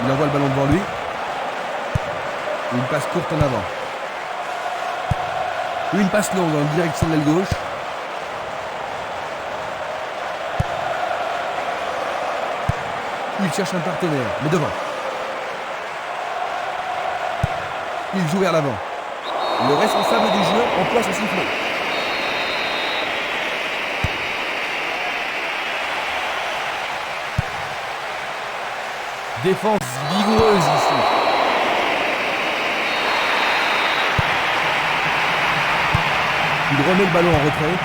Il envoie le ballon devant lui. Une passe courte en avant. Une passe longue en direction de l'aile gauche. Il cherche un partenaire, mais devant. Il joue vers l'avant. Le responsable du jeu emploie son sifflet. Défense vigoureuse ici. Il remet le ballon en retrait.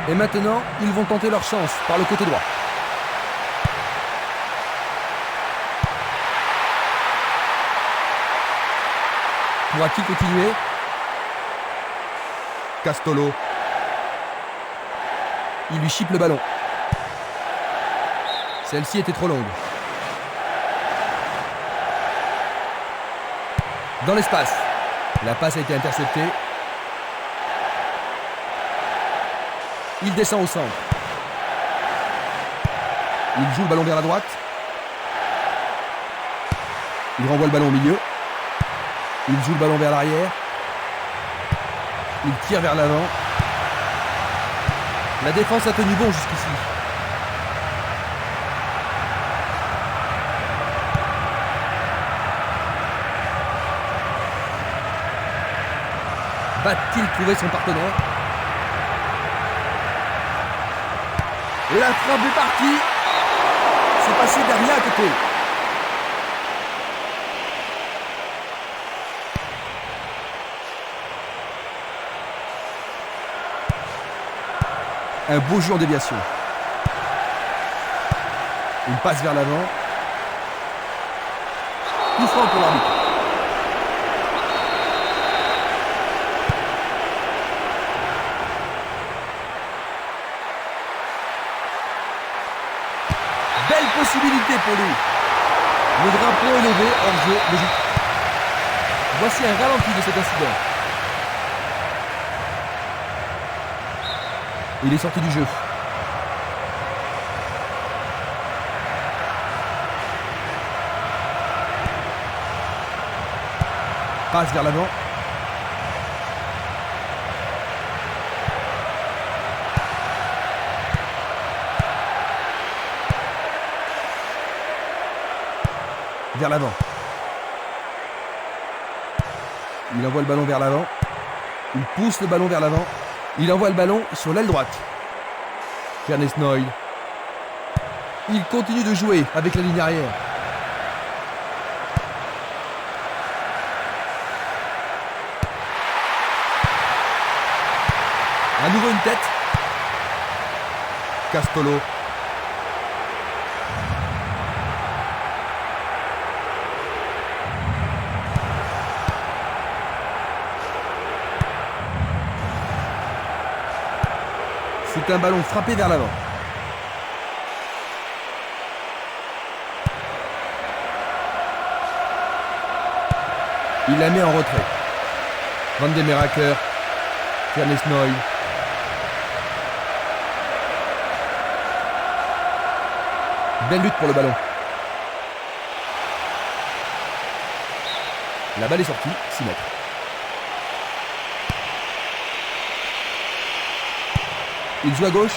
Et maintenant, ils vont tenter leur chance par le côté droit. Pourra-t-il continuer? Castolo. Il lui chipe le ballon. Celle-ci était trop longue. Dans l'espace. La passe a été interceptée. Il descend au centre. Il joue le ballon vers la droite. Il renvoie le ballon au milieu. Il joue le ballon vers l'arrière. Il tire vers l'avant. La défense a tenu bon jusqu'ici. Va-t-il trouver son partenaire? Et la frappe est partie. C'est passé derrière à côté. Un beau jeu en déviation. Une passe vers l'avant. Coup franc pour l'arbitre. Belle possibilité pour lui. Le drapeau élevé hors jeu logique. Voici un ralenti de cet incident. Il est sorti du jeu. Passe vers l'avant. Vers l'avant. Il envoie le ballon vers l'avant. Il pousse le ballon vers l'avant. Il envoie le ballon sur l'aile droite. Ernest Noyle. Il continue de jouer avec la ligne arrière. À nouveau une tête. Castolo. C'est un ballon frappé vers l'avant. Il la met en retrait. Van de Meraker. Ernest Noyle. Belle lutte pour le ballon. La balle est sortie, 6 mètres. Il joue à gauche.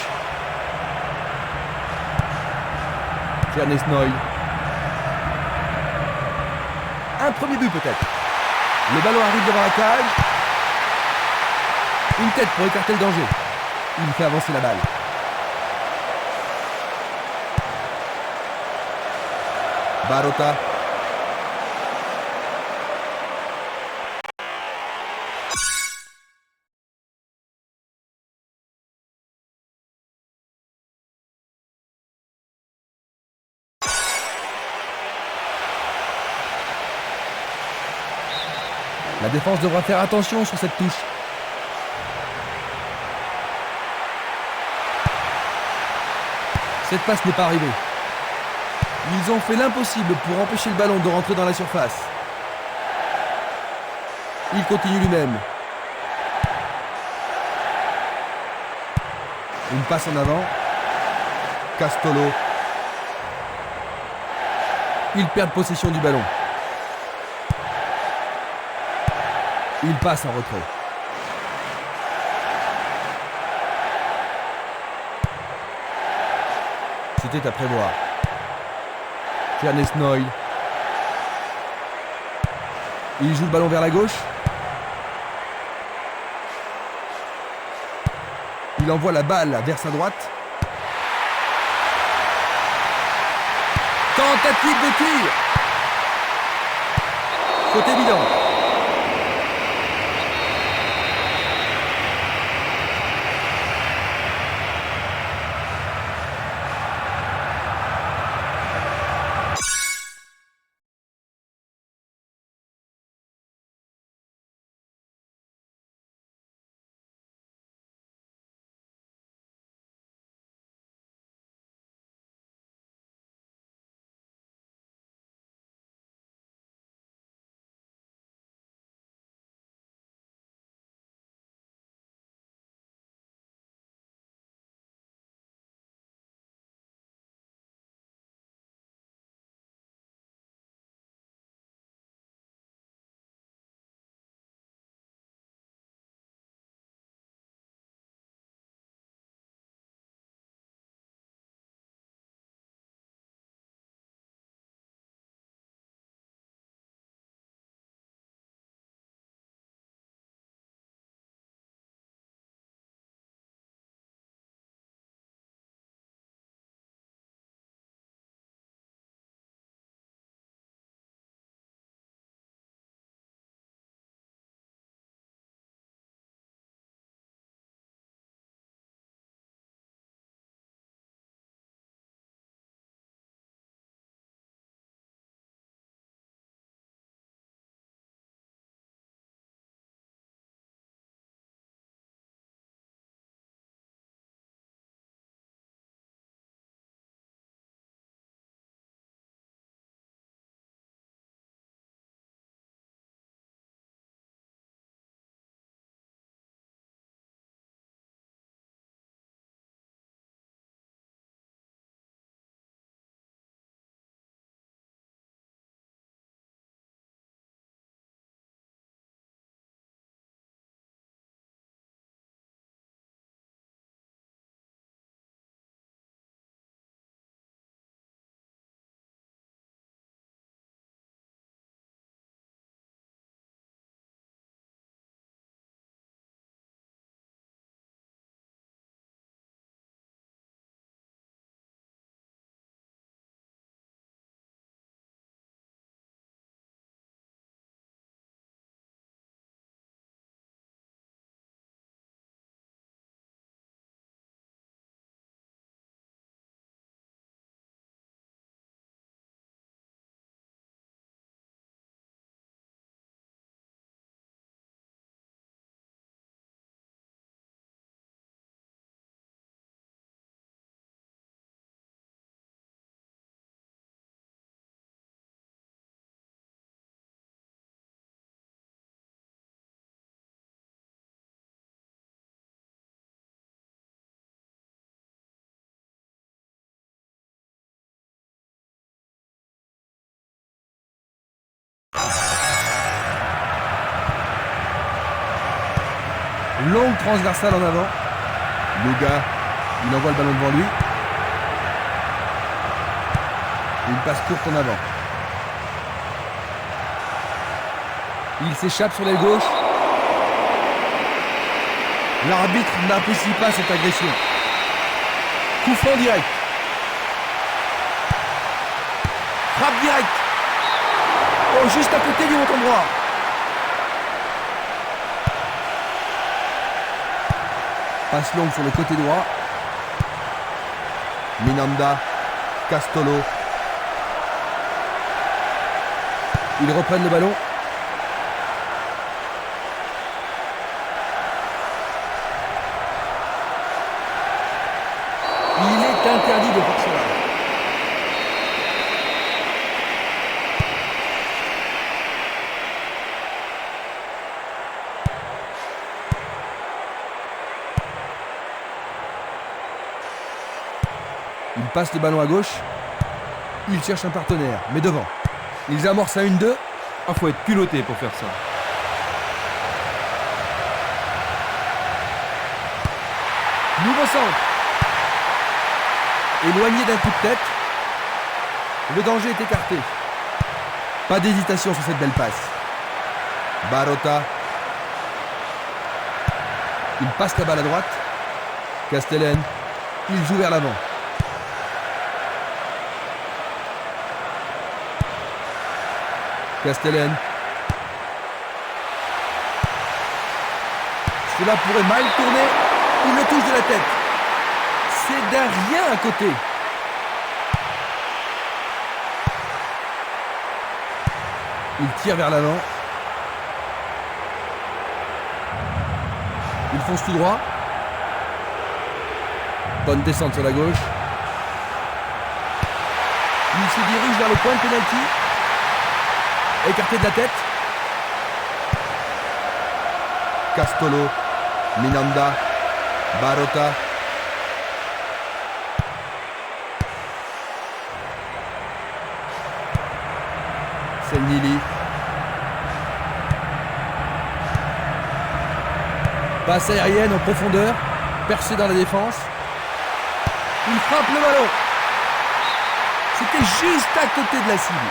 Ernest Noyle. Un premier but peut-être. Le ballon arrive devant la cage. Une tête pour écarter le danger. Il fait avancer la balle. Barota. La défense devra faire attention sur cette touche. Cette passe n'est pas arrivée. Ils ont fait l'impossible pour empêcher le ballon de rentrer dans la surface. Il continue lui-même. Une passe en avant. Castolo. Ils perdent possession du ballon. Ils passent en retrait. C'était à prévoir. Ernest Noyle. Il joue le ballon vers la gauche. Il envoie la balle vers sa droite. Tentative de tir. Faute évidente. Longue transversale en avant. Luga, il envoie le ballon devant lui. Une passe courte en avant. Il s'échappe sur l'aile gauche. L'arbitre n'apprécie pas cette agression. Coup franc direct. Frappe direct. Oh, juste à côté du montant droit. Passe longue sur le côté droit. Minanda, Castolo. Ils reprennent le ballon. Il est interdit de faire cela. Il passe le ballon à gauche. Il cherche un partenaire, mais devant. Ils amorcent un 1-2. Ah, faut être culotté pour faire ça. Nouveau centre. Éloigné d'un coup de tête. Le danger est écarté. Pas d'hésitation sur cette belle passe. Barota. Il passe la balle à droite. Castellane. Il joue vers l'avant. Castellane. Cela pourrait mal tourner. Il le touche de la tête. C'est d'un rien à côté. Il tire vers l'avant. Il fonce tout droit. Bonne descente sur la gauche. Il se dirige vers le point de pénalty. Écarté de la tête. Castolo. Minanda. Barota. Selnili. Passe aérienne en profondeur. Percé dans la défense. Il frappe le ballon. C'était juste à côté de la cible.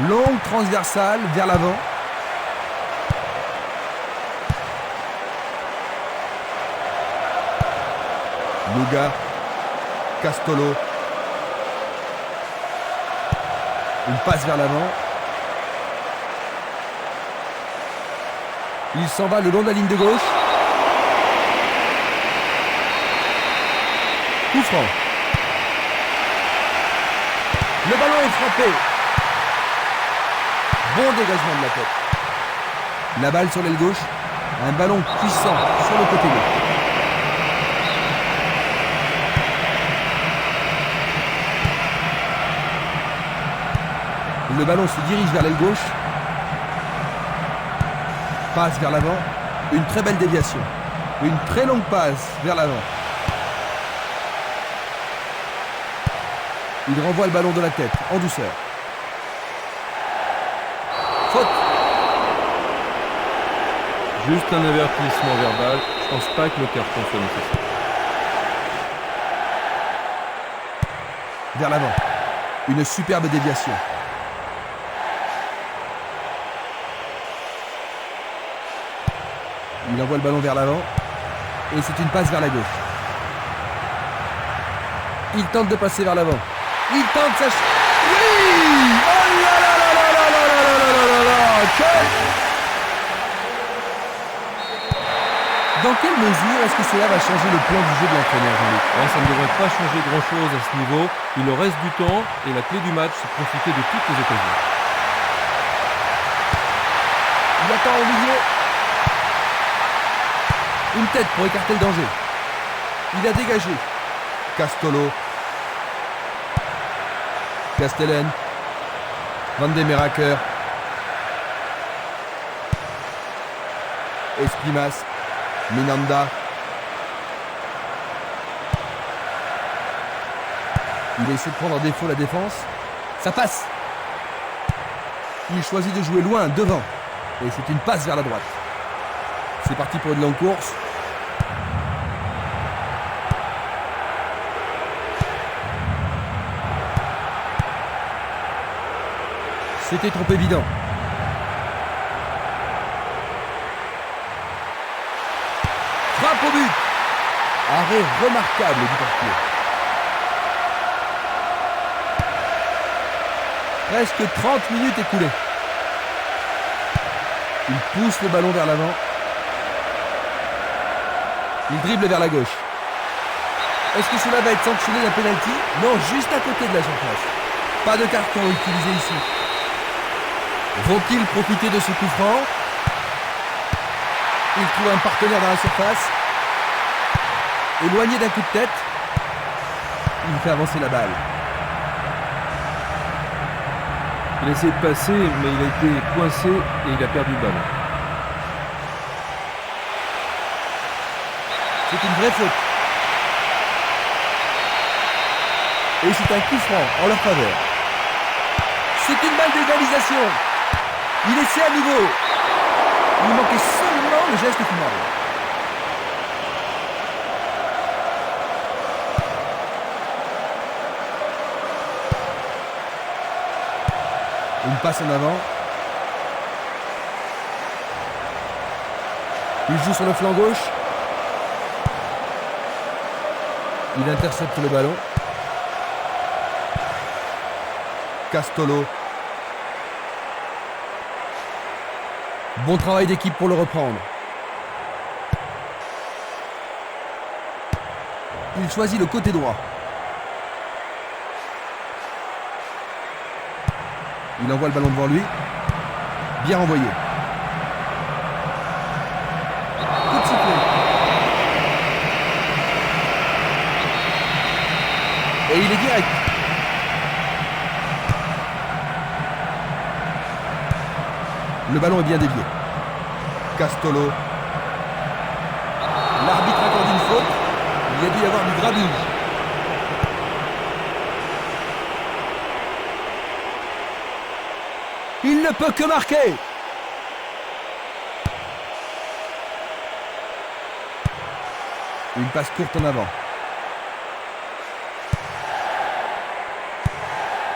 Longue transversale vers l'avant. Luga. Castolo. Une passe vers l'avant. Il s'en va le long de la ligne de gauche. Coup franc. Le ballon est frappé. Bon dégagement de la tête. La balle sur l'aile gauche. Un ballon puissant sur le côté gauche. Le ballon se dirige vers l'aile gauche. Passe vers l'avant. Une très belle déviation. Une très longue passe vers l'avant. Il renvoie le ballon de la tête, en douceur. Faute. Juste un avertissement verbal. Je pense pas que le carton soit nécessaire. Vers l'avant. Une superbe déviation. Il envoie le ballon vers l'avant. Et c'est une passe vers la gauche. Il tente de passer vers l'avant. Il tente sa... Oui! Oh là là là là là là là là là là! Dans quelle mesure est-ce que cela va changer le plan du jeu de l'entraîneur, Jean-Luc? Ça ne devrait pas changer grand-chose à ce niveau. Il leur reste du temps et la clé du match, c'est de profiter de toutes les occasions. Il attend au milieu. Une tête pour écarter le danger. Il a dégagé. Castolo. Castellane. Van de Meraker. Espimas. Minanda. Il essaie de prendre en défaut la défense. Ça passe. Il choisit de jouer loin, devant. Et c'est une passe vers la droite. C'est parti pour une longue course. C'était trop évident. Frappe au but. Arrêt remarquable du portier. Presque 30 minutes écoulées. Il pousse le ballon vers l'avant. Il dribble vers la gauche. Est-ce que cela va être sanctionné d'un penalty? Non, juste à côté de la surface. Pas de carton utilisé ici. Vont-ils profiter de ce coup franc? Il trouve un partenaire dans la surface. Éloigné d'un coup de tête. Il fait avancer la balle. Il a essayé de passer, mais il a été coincé et il a perdu le ballon. C'est une vraie faute. Et c'est un coup franc en leur faveur. C'est une balle d'égalisation. Il essaie à nouveau. Il manquait seulement le geste final. Une passe en avant. Il joue sur le flanc gauche. Il intercepte le ballon. Castolo. Bon travail d'équipe pour le reprendre. Il choisit le côté droit. Il envoie le ballon devant lui. Bien renvoyé. Coup de sifflet. Et il est direct. Le ballon est bien dévié. Castolo. L'arbitre accorde une faute. Il y a dû y avoir du grabuge. Il ne peut que marquer. Une passe courte en avant.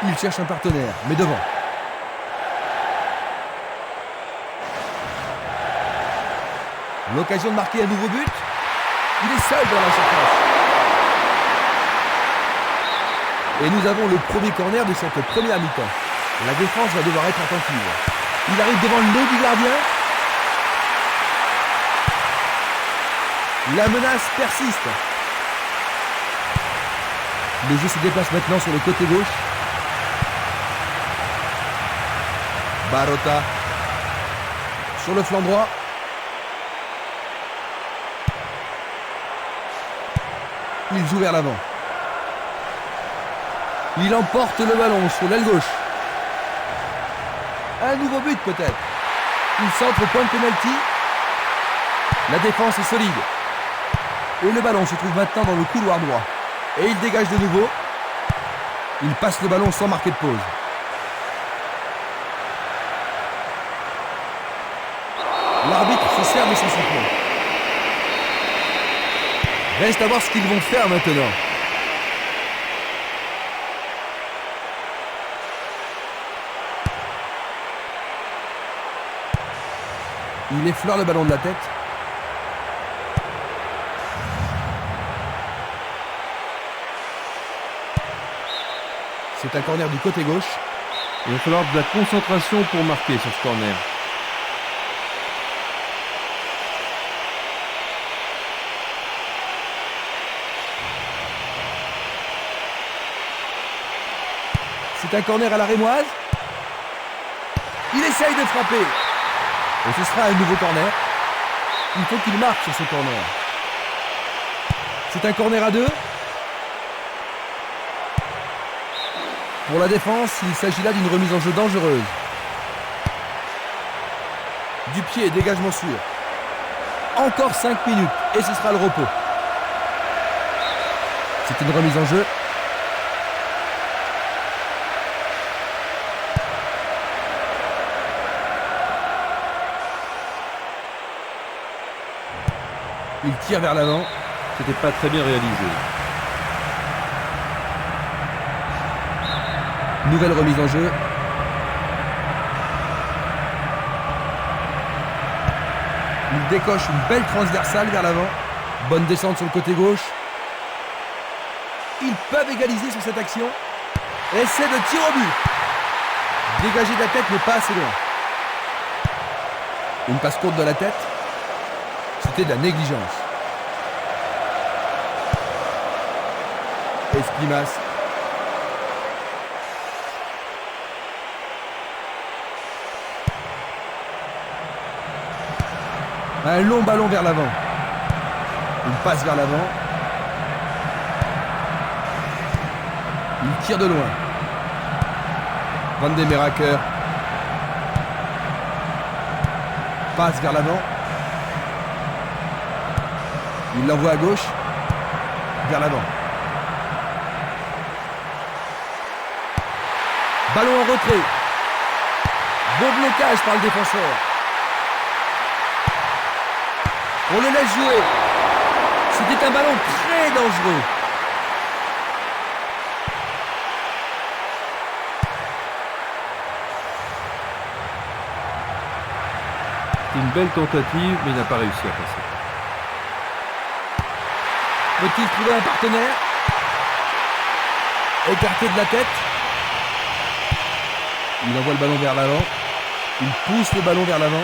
Il cherche un partenaire, mais devant. L'occasion de marquer un nouveau but. Il est seul dans la surface. Et nous avons le premier corner de cette première mi-temps. La défense va devoir être attentive. Il arrive devant le nez du gardien. La menace persiste. Le jeu se déplace maintenant sur le côté gauche. Barota. Sur le flanc droit. Il joue vers l'avant. Il emporte le ballon sur l'aile gauche. Un nouveau but peut-être. Il centre au point de pénalty. La défense est solide. Et le ballon se trouve maintenant dans le couloir droit. Et il dégage de nouveau. Il passe le ballon sans marquer de pause. L'arbitre se sert de son sifflet. Reste à voir ce qu'ils vont faire maintenant. Il effleure le ballon de la tête. C'est un corner du côté gauche. Il va falloir de la concentration pour marquer sur ce corner. C'est un corner à la rémoise. Il essaye de frapper. Et ce sera un nouveau corner. Il faut qu'il marque sur ce corner. C'est un corner à deux. Pour la défense, il s'agit là d'une remise en jeu dangereuse. Du pied, dégagement sûr. Encore 5 minutes et ce sera le repos. C'est une remise en jeu. Il tire vers l'avant. C'était pas très bien réalisé. Nouvelle remise en jeu. Il décoche une belle transversale vers l'avant. Bonne descente sur le côté gauche. Ils peuvent égaliser sur cette action. Essai de tir au but. Dégagé de la tête mais pas assez loin. Une passe courte de la tête. C'était de la négligence. Esquimas. Un long ballon vers l'avant. Une passe vers l'avant. Il tire de loin. Van de Meraker. Passe vers l'avant. Il l'envoie à gauche. Vers l'avant. Ballon en retrait. Bon blocage par le défenseur. On le laisse jouer. C'était un ballon très dangereux. C'est une belle tentative, mais il n'a pas réussi à passer. Peut-il trouver un partenaire? Écarté de la tête. Il envoie le ballon vers l'avant. Il pousse le ballon vers l'avant.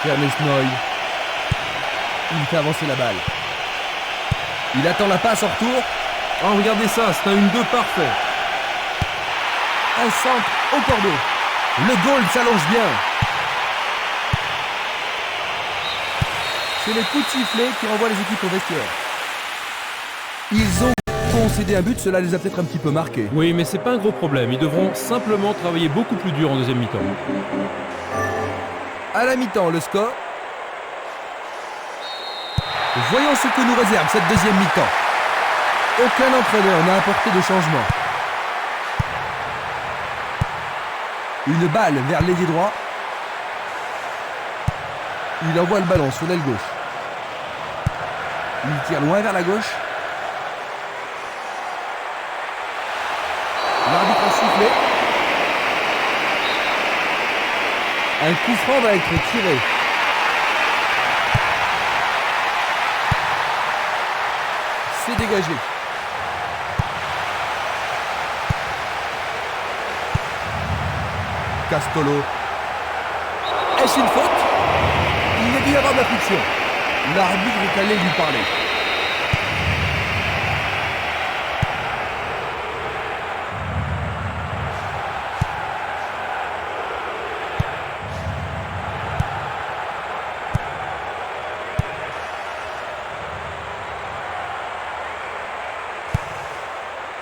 Ernest Noy. Il fait avancer la balle. Il attend la passe en retour. Oh, regardez ça, c'est un 1-2 parfait. Un centre au cordeau. Le goal s'allonge bien. C'est les coups de sifflet qui renvoient les équipes au vestiaire. Ils ont concédé un but, cela les a peut-être un petit peu marqués. Oui, mais c'est pas un gros problème. Ils devront simplement travailler beaucoup plus dur en deuxième mi-temps. À la mi-temps, le score. Voyons ce que nous réserve cette deuxième mi-temps. Aucun entraîneur n'a apporté de changement. Une balle vers l'ailier droit. Il envoie le ballon sur l'aile gauche. Il tire loin vers la gauche. L'arbitre a sifflé. Un coup franc va être tiré. C'est dégagé. Castolo. Est-ce une faute? Il y a dû y avoir de la friction. L'arbitre est allé lui parler.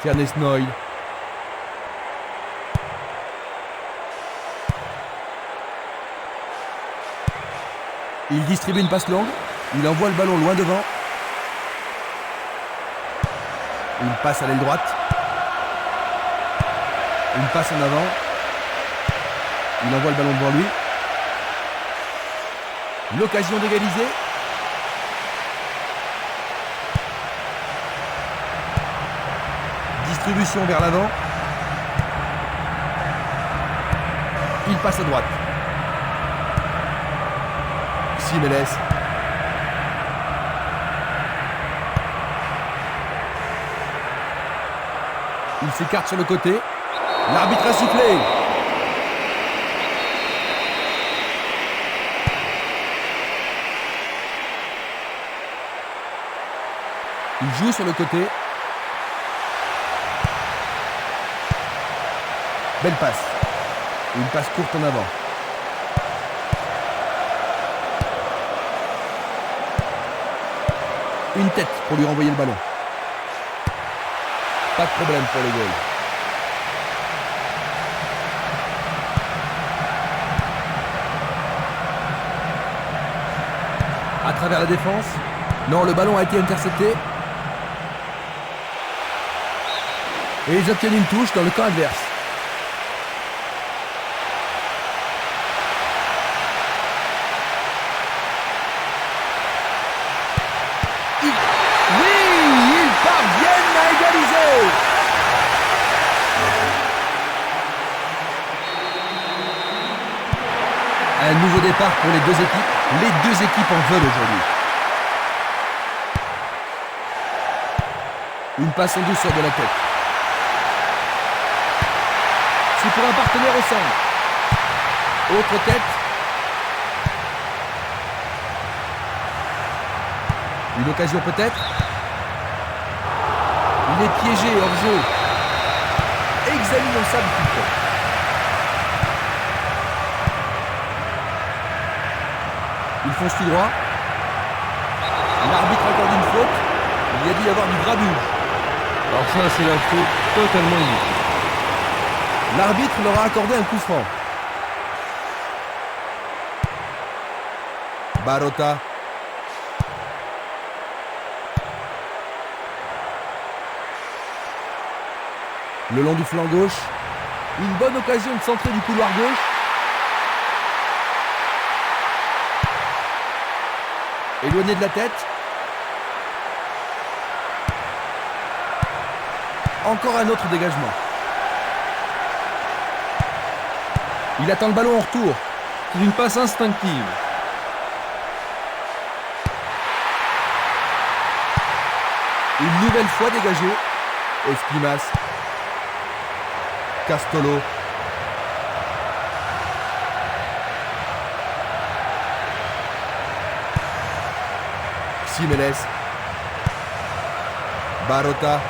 Ernest Noy. Il distribue une passe longue. Il envoie le ballon loin devant. Il passe à l'aile droite. Une passe en avant. Il envoie le ballon devant lui. L'occasion d'égaliser. Distribution vers l'avant. Il passe à droite. Simeles. Il s'écarte sur le côté. L'arbitre a sifflé. Il joue sur le côté. Belle passe. Une passe courte en avant. Une tête pour lui renvoyer le ballon. Pas de problème pour le goal. À travers la défense. Non, le ballon a été intercepté. Et ils obtiennent une touche dans le camp adverse. Un nouveau départ pour les deux équipes. Les deux équipes en veulent aujourd'hui. Une passe en douceur de la tête. C'est pour un partenaire au centre. Autre tête. Une occasion peut-être. Il est piégé hors jeu. Examinons ça du coup. Il fonce tout droit. L'arbitre accorde une faute. Il y a dû y avoir du grabuge. Alors ça, c'est la faute totalement inutile. L'arbitre leur a accordé un coup franc. Barota. Le long du flanc gauche. Une bonne occasion de centrer du couloir gauche. Éloigné de la tête. Encore un autre dégagement. Il attend le ballon en retour. C'est une passe instinctive. Une nouvelle fois dégagé. Espimas. Castolo. Ximénez. Barota.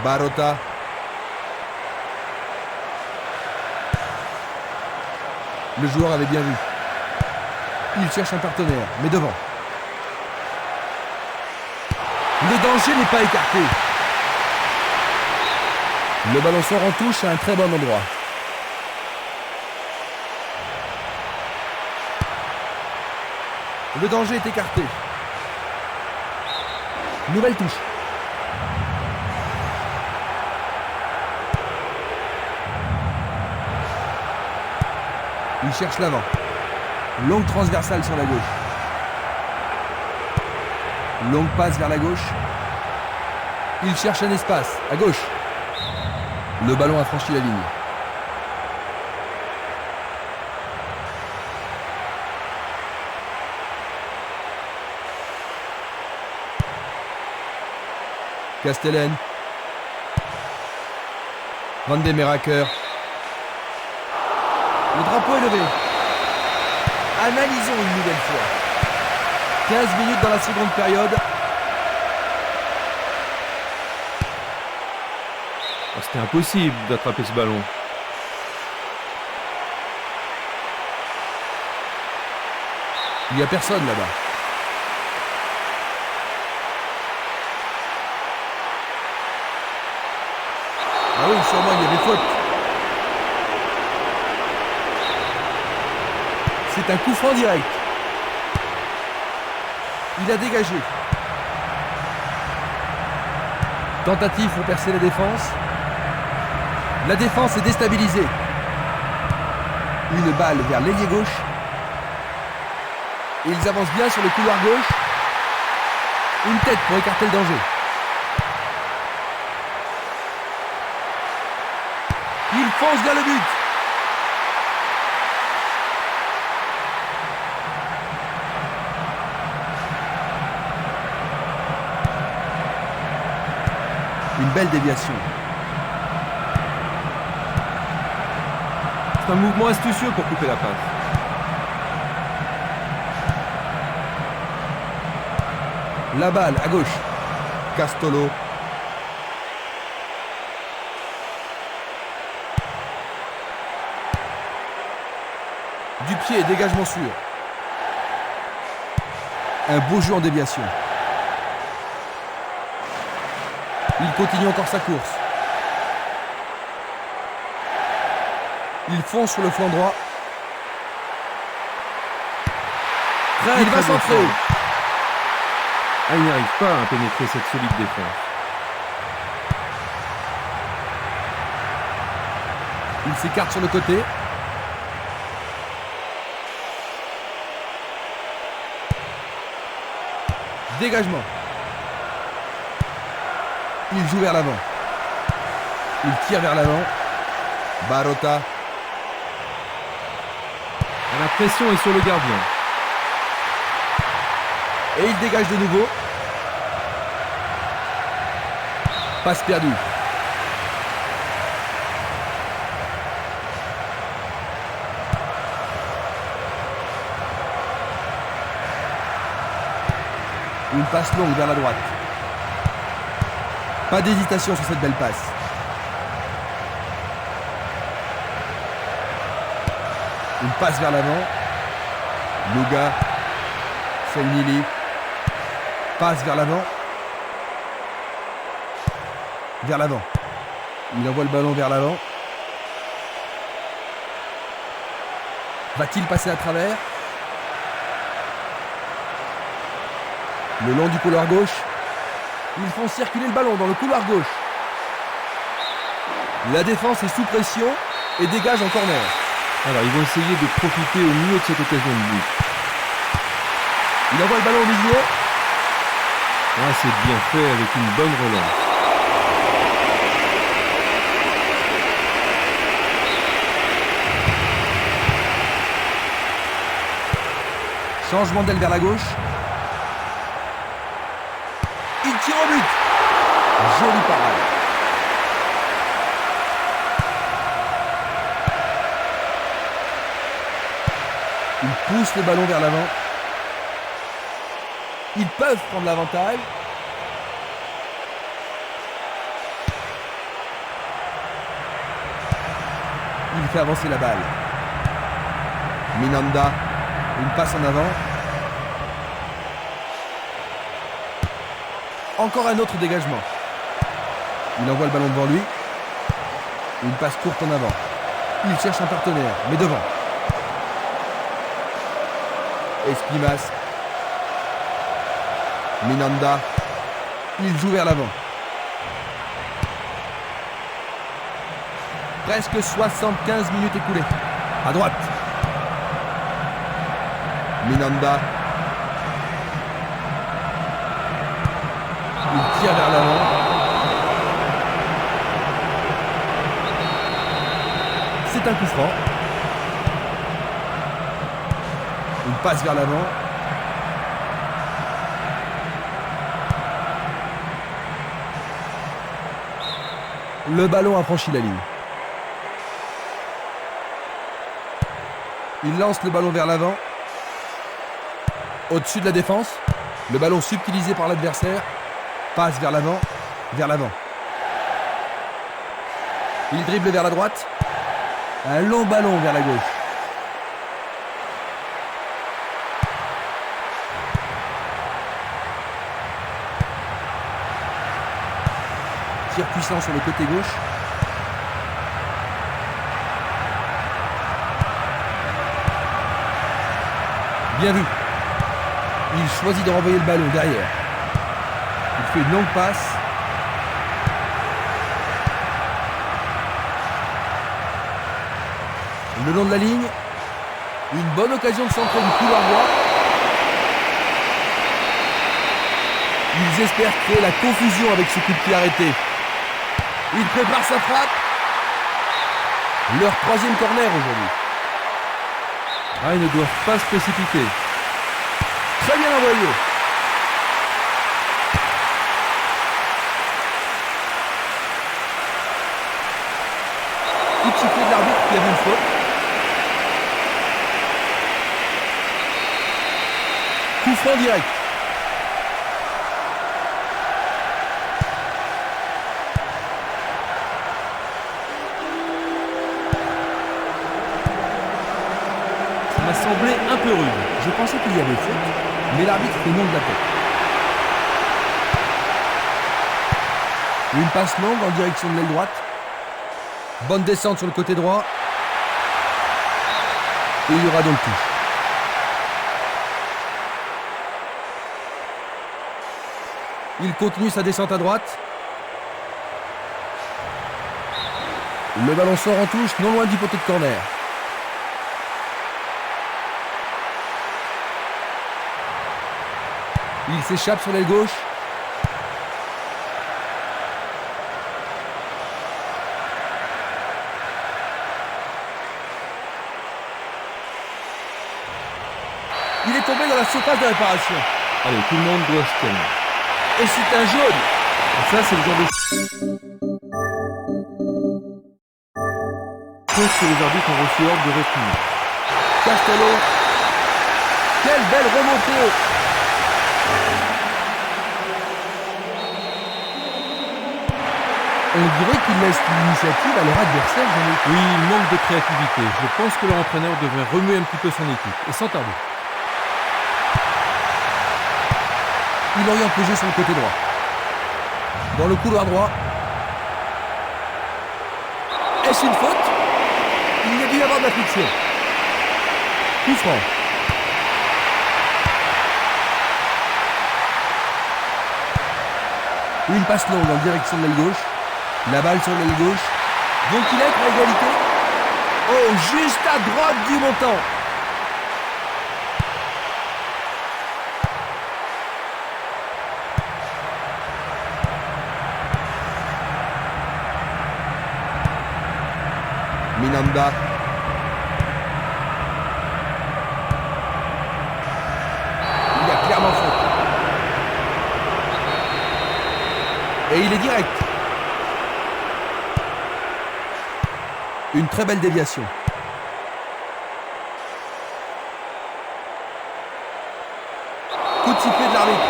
Barota. Le joueur avait bien vu. Il cherche un partenaire, mais devant. Le danger n'est pas écarté. Le ballon sort en touche à un très bon endroit. Le danger est écarté. Nouvelle touche. Il cherche l'avant. Longue transversale sur la gauche. Longue passe vers la gauche. Il cherche un espace, à gauche. Le ballon a franchi la ligne. Castellén. Van de Meraker. Le drapeau est levé. Analysons une nouvelle fois. 15 minutes dans la seconde période. C'était impossible d'attraper ce ballon. Il n'y a personne là-bas. Ah oui, sûrement il y avait faute. C'est un coup franc direct. Il a dégagé. Tentative pour percer la défense. La défense est déstabilisée. Une balle vers l'ailier gauche. Ils avancent bien sur le couloir gauche. Une tête pour écarter le danger. Il fonce vers le but. Une belle déviation. C'est un mouvement astucieux pour couper la passe. La balle à gauche. Castolo. Du pied, dégagement sûr. Un beau jeu en déviation. Il continue encore sa course. Il fonce sur le flanc droit. Il va centrer. Ah, il n'arrive pas à pénétrer cette solide défense. Il s'écarte sur le côté. Dégagement. Il joue vers l'avant. Il tire vers l'avant. Barota. La pression est sur le gardien. Et il dégage de nouveau. Passe perdue. Une passe longue vers la droite. Pas d'hésitation sur cette belle passe. Une passe vers l'avant. Luga. Selnili. Passe vers l'avant. Vers l'avant. Il envoie le ballon vers l'avant. Va-t-il passer à travers? Le long du couloir gauche. Ils font circuler le ballon dans le couloir gauche. La défense est sous pression et dégage en corner. Alors ils vont essayer de profiter au mieux de cette occasion de but. Il envoie le ballon au milieu. Ah, c'est bien fait avec une bonne relance. Changement d'aile vers la gauche. Il tire au but. Jolie parade. Il pousse le ballon vers l'avant. Ils peuvent prendre l'avantage. Il fait avancer la balle. Minanda, une passe en avant. Encore un autre dégagement. Il envoie le ballon devant lui. Une passe courte en avant. Il cherche un partenaire, mais devant. Espimas. Minanda. Il joue vers l'avant. Presque 75 minutes écoulées. À droite. Minanda. Il tire vers l'avant. C'est un coup franc. Une passe vers l'avant. Le ballon a franchi la ligne. Il lance le ballon vers l'avant. Au-dessus de la défense. Le ballon subtilisé par l'adversaire. Passe vers l'avant. Vers l'avant. Il dribble vers la droite. Un long ballon vers la gauche. Tir puissant sur le côté gauche. Bien vu. Il choisit de renvoyer le ballon derrière. Il fait une longue passe. Le long de la ligne. Une bonne occasion de centrer du couloir droit. Ils espèrent créer la confusion avec ce coup de pied arrêté. Il prépare sa frappe. Leur troisième corner aujourd'hui. Ah, ils ne doivent pas se précipiter. Très bien envoyé. Coup de sifflet de l'arbitre qui a vu une faute. Coup franc direct. Ça m'a semblé un peu rude. Je pensais qu'il y avait faute, mais l'arbitre fait non de la tête. Une passe longue en direction de l'aile droite. Bonne descente sur le côté droit. Et il y aura donc touche. Il continue sa descente à droite. Le ballon sort en touche, non loin du poteau de corner. Il s'échappe sur l'aile gauche. Il est tombé dans la surface de réparation. Allez, tout le monde doit se calmer. Et c'est un jaune. Et ça, c'est le genre de chose que les arbitres ont reçu ordre de retenir. Castello. Quelle belle remontée. On dirait qu'ils laissent l'initiative à leur adversaire. Oui, il manque de créativité. Je pense que leur entraîneur devrait remuer un petit peu son équipe. Et sans tarder. Il oriente le jeu sur le côté droit. Dans le couloir droit. Est-ce une faute? Il y a dû y avoir de la friction. Coup franc. Une passe longue en direction de l'aile gauche. La balle sur l'aile gauche. Vont-ils être à égalité? Oh, juste à droite du montant. Minanda. Il y a clairement faute. Et il est direct. Une très belle déviation. Coup de sifflet de l'arbitre.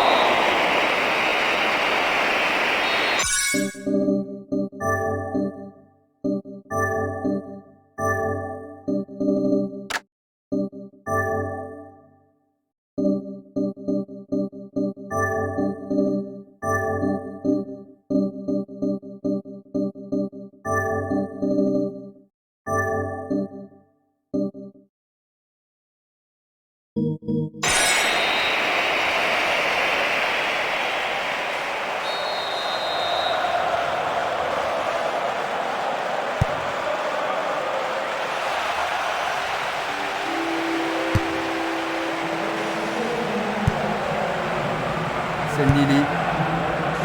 Sendili,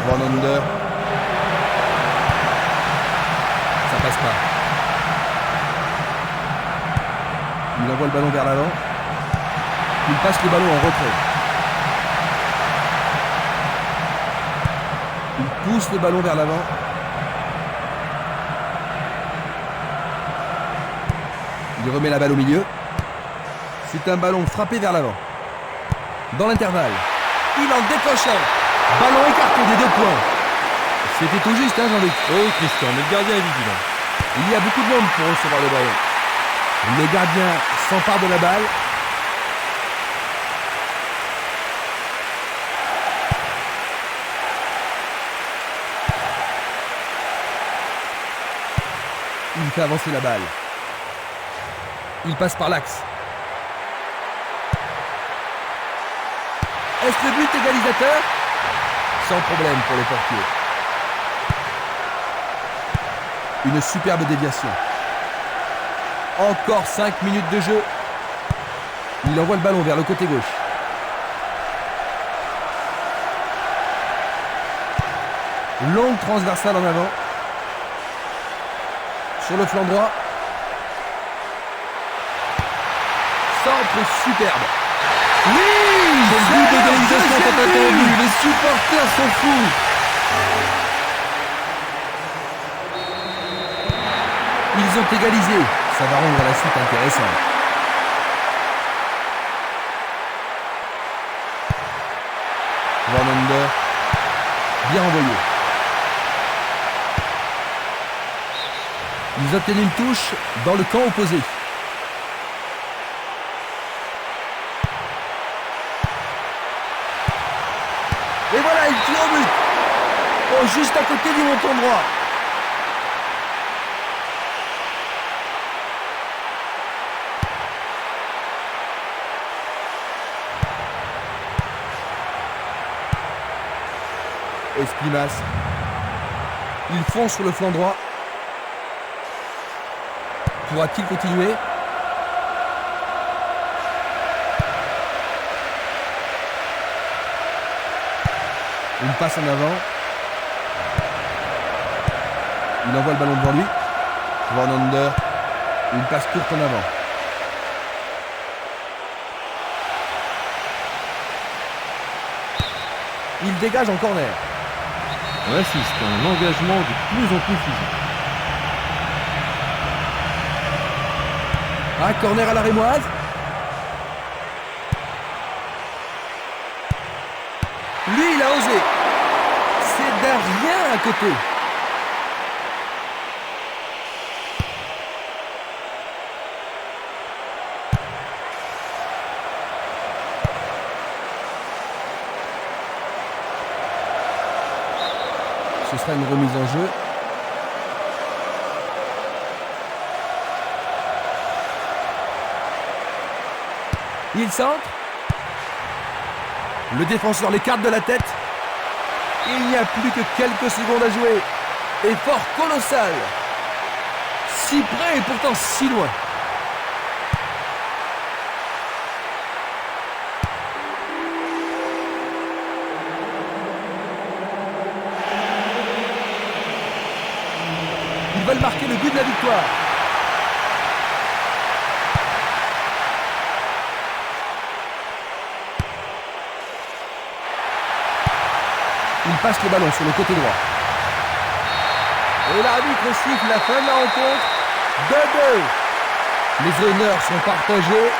Van Under. Ça passe pas. Il envoie le ballon vers l'avant. Il passe le ballon en retrait. Il pousse le ballon vers l'avant. Il remet la balle au milieu. C'est un ballon frappé vers l'avant. Dans l'intervalle. Il en décoche un. Ballon écarté des 2 points. C'était tout juste, hein, Jean-Luc? Oui, Christian, mais le gardien est vigilant. Il y a beaucoup de monde pour recevoir le ballon. Le gardien s'empare de la balle. Il fait avancer la balle. Il passe par l'axe. Est-ce le but égalisateur? Sans problème pour le portier. Une superbe déviation. Encore 5 minutes de jeu. Il envoie le ballon vers le côté gauche. Longue transversale en avant. Sur le flanc droit. Centre superbe. Oui, le but d'égalisation est attendu. Les supporters sont fous. Ils ont égalisé. Ça va rendre la suite intéressante. Van Under. Bien envoyé. Ils obtiennent une touche dans le camp opposé. Et voilà, il tire au but. Oh, juste à côté du montant droit. Espinas. Il fonce sur le flanc droit. Pourra-t-il continuer? Une passe en avant. Il envoie le ballon devant lui. Van Under. Une passe courte en avant. Il dégage en corner. On assiste à un engagement de plus en plus physique. Un corner à la rémoise. Lui, il a osé. C'est d'un rien à côté. Ce sera une remise en jeu. Il centre. Le défenseur l'écarte de la tête. Il n'y a plus que quelques secondes à jouer. Effort colossal. Si près et pourtant si loin. Ils veulent marquer le but de la victoire. Il passe le ballon sur le côté droit. Et l'arbitre siffle la fin de la rencontre. 2-2. Les honneurs sont partagés.